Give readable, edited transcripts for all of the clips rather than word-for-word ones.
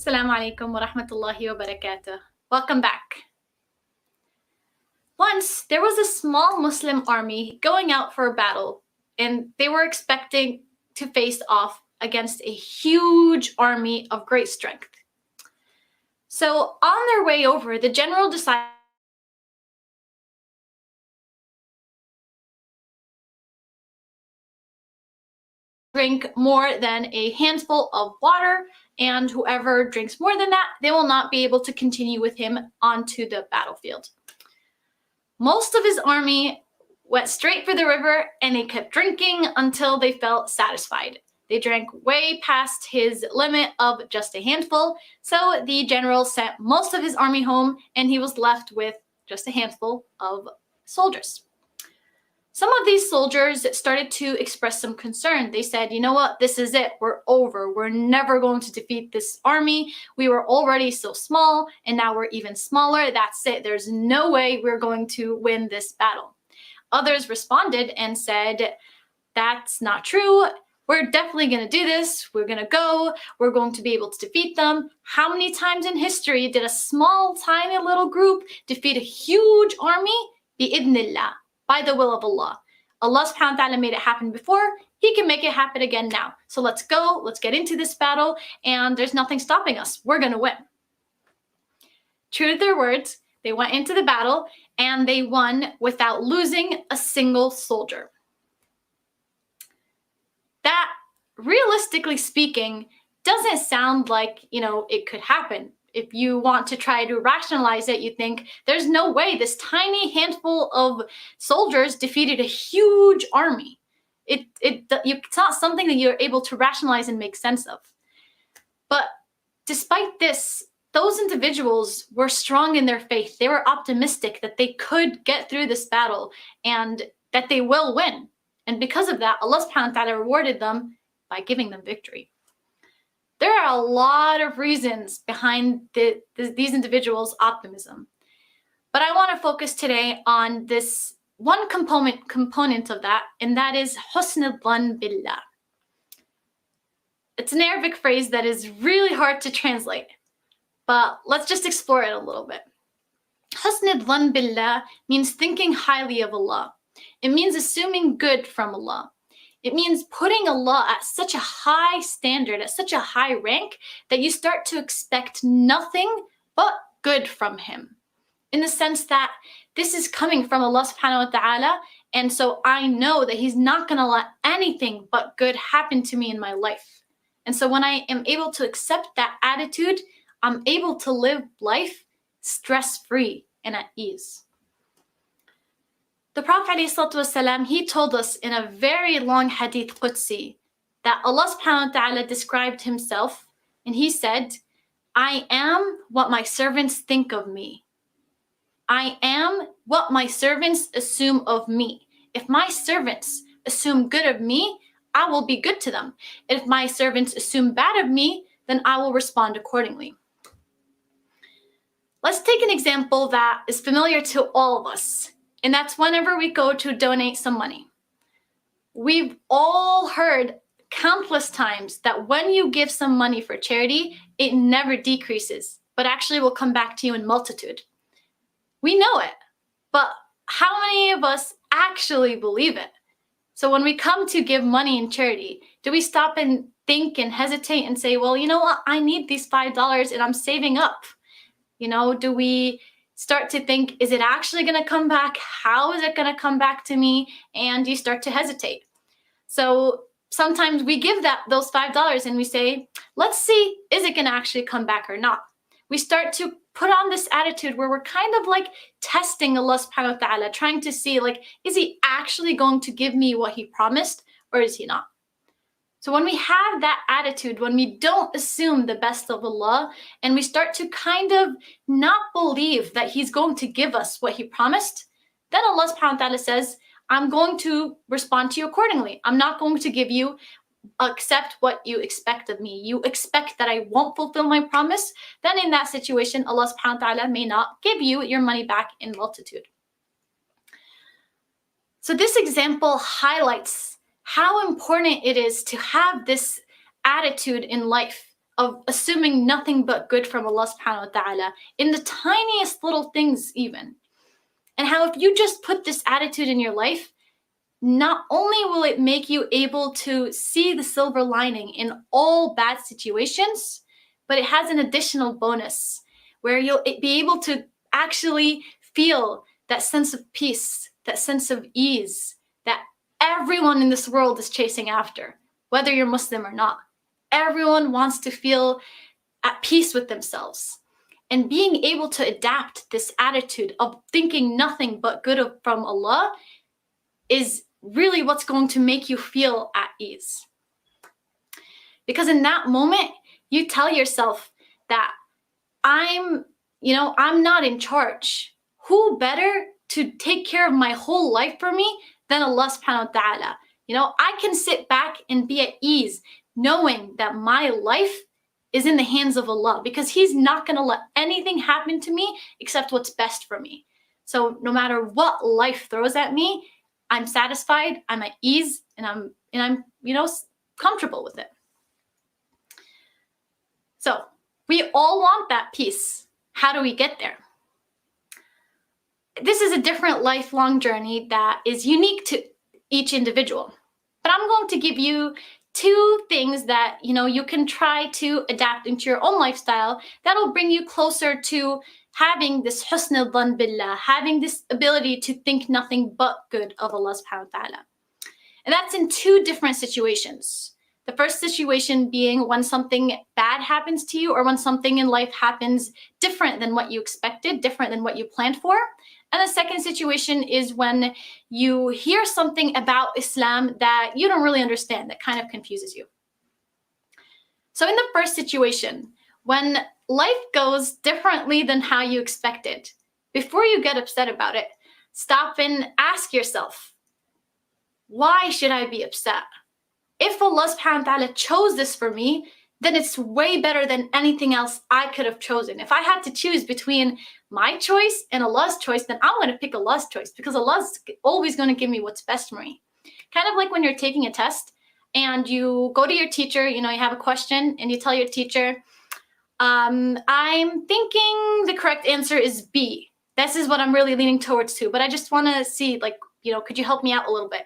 Assalamu alaikum wa rahmatullahi wa barakatuh. Welcome back. Once, there was a small Muslim army going out for a battle, and they were expecting to face off against a huge army of great strength. So, on their way over, the general decided to drink more than a handful of water, and whoever drinks more than that, they will not be able to continue with him onto the battlefield. Most of his army went straight for the river and they kept drinking until they felt satisfied. They drank way past his limit of just a handful, so the general sent most of his army home and he was left with just a handful of soldiers. Some of these soldiers started to express some concern. They said, you know what, this is it, we're over. We're never going to defeat this army. We were already so small, and now we're even smaller. That's it. There's no way we're going to win this battle. Others responded and said, that's not true. We're definitely going to do this. We're going to go. We're going to be able to defeat them. How many times in history did a small, tiny little group defeat a huge army? Bi-idnillah. By the will of Allah. Allah subhanahu wa ta'ala made it happen before, He can make it happen again now. So let's go, let's get into this battle, and there's nothing stopping us. We're going to win. True to their words, they went into the battle, and they won without losing a single soldier. That, realistically speaking, doesn't sound like, it could happen. If you want to try to rationalize it, you think there's no way this tiny handful of soldiers defeated a huge army. It's not something that you're able to rationalize and make sense of. But despite this, those individuals were strong in their faith. They were optimistic that they could get through this battle and that they will win. And because of that, Allah subhanahu wa ta'ala rewarded them by giving them victory. There are a lot of reasons behind these individuals' optimism. But I want to focus today on this one component of that, and that is husn al-dhann billah. It's an Arabic phrase that is really hard to translate, but let's just explore it a little bit. Husn al-dhann billah means thinking highly of Allah. It means assuming good from Allah. It means putting Allah at such a high standard, at such a high rank, that you start to expect nothing but good from Him. In the sense that this is coming from Allah subhanahu wa ta'ala, and so I know that He's not going to let anything but good happen to me in my life. And so when I am able to accept that attitude, I'm able to live life stress-free and at ease. The Prophet ﷺ, he told us in a very long hadith Qudsi that Allah subhanahu wa ta'ala described Himself, and He said, I am what my servants think of me. I am what my servants assume of me. If my servants assume good of me, I will be good to them. If my servants assume bad of me, then I will respond accordingly. Let's take an example that is familiar to all of us. And that's whenever we go to donate some money. We've all heard countless times that when you give some money for charity, it never decreases, but actually will come back to you in multitude. We know it, but how many of us actually believe it? So when we come to give money in charity, do we stop and think and hesitate and say, well, you know what, I need these $5 and I'm saving up? Do we start to think, is it actually going to come back? How is it going to come back to me? And you start to hesitate. So sometimes we give those $5 and we say, let's see, is it going to actually come back or not? We start to put on this attitude where we're kind of like testing Allah subhanahu wa ta'ala, trying to see, is He actually going to give me what He promised, or is He not? So when we have that attitude, when we don't assume the best of Allah, and we start to kind of not believe that He's going to give us what He promised, then Allah subhanahu wa ta'ala says, I'm going to respond to you accordingly. I'm not going to give you, accept what you expect of me. You expect that I won't fulfill my promise, then in that situation, Allah subhanahu wa ta'ala may not give you your money back in multitude. So this example highlights how important it is to have this attitude in life of assuming nothing but good from Allah subhanahu wa ta'ala in the tiniest little things even. And how if you just put this attitude in your life, not only will it make you able to see the silver lining in all bad situations, but it has an additional bonus where you'll be able to actually feel that sense of peace, that sense of ease that everyone in this world is chasing after, whether you're Muslim or not. Everyone wants to feel at peace with themselves. And being able to adapt this attitude of thinking nothing but good from Allah is really what's going to make you feel at ease. Because in that moment, you tell yourself that I'm not in charge. Who better to take care of my whole life for me than Allah subhanahu wa ta'ala? I can sit back and be at ease knowing that my life is in the hands of Allah, because He's not going to let anything happen to me except what's best for me. So no matter what life throws at me, I'm satisfied, I'm at ease, and I'm comfortable with it. So we all want that peace. How do we get there? This is a different lifelong journey that is unique to each individual. But I'm going to give you 2 things that you can try to adapt into your own lifestyle that'll bring you closer to having this husn al-dhan billah, having this ability to think nothing but good of Allah subhanahu wa ta'ala. And that's in 2 different situations. The first situation being when something bad happens to you, or when something in life happens different than what you expected, different than what you planned for. And the second situation is when you hear something about Islam that you don't really understand, that kind of confuses you. So in the first situation, when life goes differently than how you expected, before you get upset about it, stop and ask yourself, why should I be upset? If Allah subhanahu wa ta'ala chose this for me, then it's way better than anything else I could have chosen. If I had to choose between my choice and Allah's choice, then I'm going to pick Allah's choice, because Allah's always going to give me what's best for me. Kind of like when you're taking a test and you go to your teacher, you have a question and you tell your teacher, I'm thinking the correct answer is B. This is what I'm really leaning towards too, but I just want to see, could you help me out a little bit?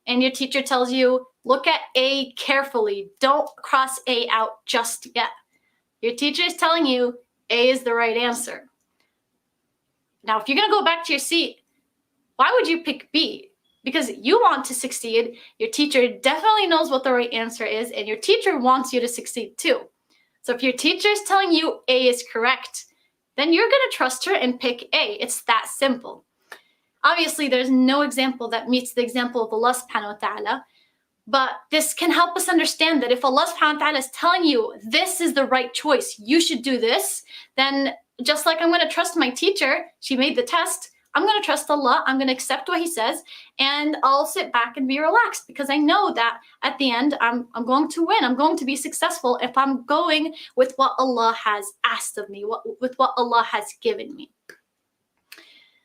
And your teacher tells you, look at A carefully. Don't cross A out just yet. Your teacher is telling you A is the right answer. Now, if you're going to go back to your seat, why would you pick B? Because you want to succeed. Your teacher definitely knows what the right answer is, and your teacher wants you to succeed too. So if your teacher is telling you A is correct, then you're going to trust her and pick A. It's that simple. Obviously, there's no example that meets the example of Allah subhanahu wa ta'ala, but this can help us understand that if Allah subhanahu wa ta'ala is telling you this is the right choice, you should do this, then just like I'm going to trust my teacher, she made the test, I'm going to trust Allah, I'm going to accept what He says, and I'll sit back and be relaxed, because I know that at the end I'm going to win, I'm going to be successful if I'm going with what Allah has asked of me, with what Allah has given me.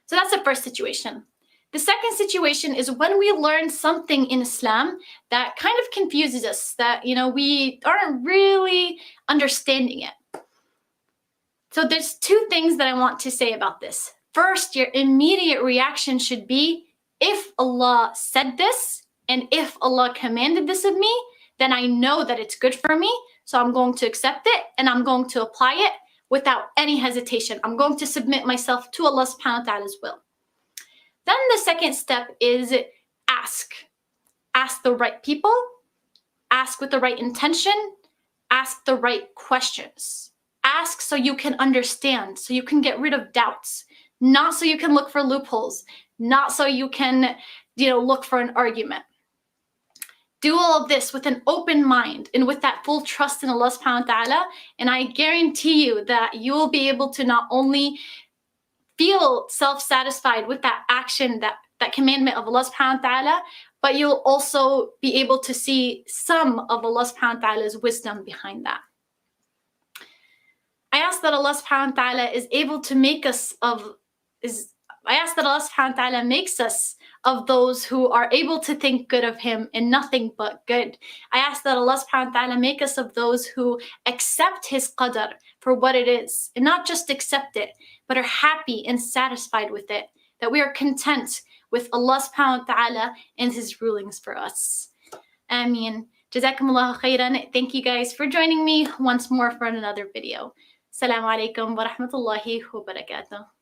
So that's the first situation. The second situation is when we learn something in Islam that kind of confuses us, that we aren't really understanding it. So there's 2 things that I want to say about this. First, your immediate reaction should be, if Allah said this and if Allah commanded this of me, then I know that it's good for me, so I'm going to accept it and I'm going to apply it without any hesitation. I'm going to submit myself to Allah subhanahu wa ta'ala's will. Then the second step is ask. Ask the right people, ask with the right intention, ask the right questions. Ask so you can understand, so you can get rid of doubts, not so you can look for loopholes, not so you can, look for an argument. Do all of this with an open mind and with that full trust in Allah subhanahu wa ta'ala, and I guarantee you that you will be able to not only feel self-satisfied with that action, that commandment of Allah subhanahu wa ta'ala, but you'll also be able to see some of Allah subhanahu wa ta'ala's wisdom behind that. I ask that Allah subhanahu wa ta'ala is able to make us I ask that Allah subhanahu wa ta'ala makes us of those who are able to think good of him and nothing but good. I ask that Allah subhanahu wa ta'ala make us of those who accept his qadr for what it is, and not just accept it, but are happy and satisfied with it, that we are content with Allah subhanahu wa ta'ala and his rulings for us. Ameen. Jazakumullahu khairan. Thank you guys for joining me once more for another video. Assalamu alaikum wa rahmatullahi wa barakatuh.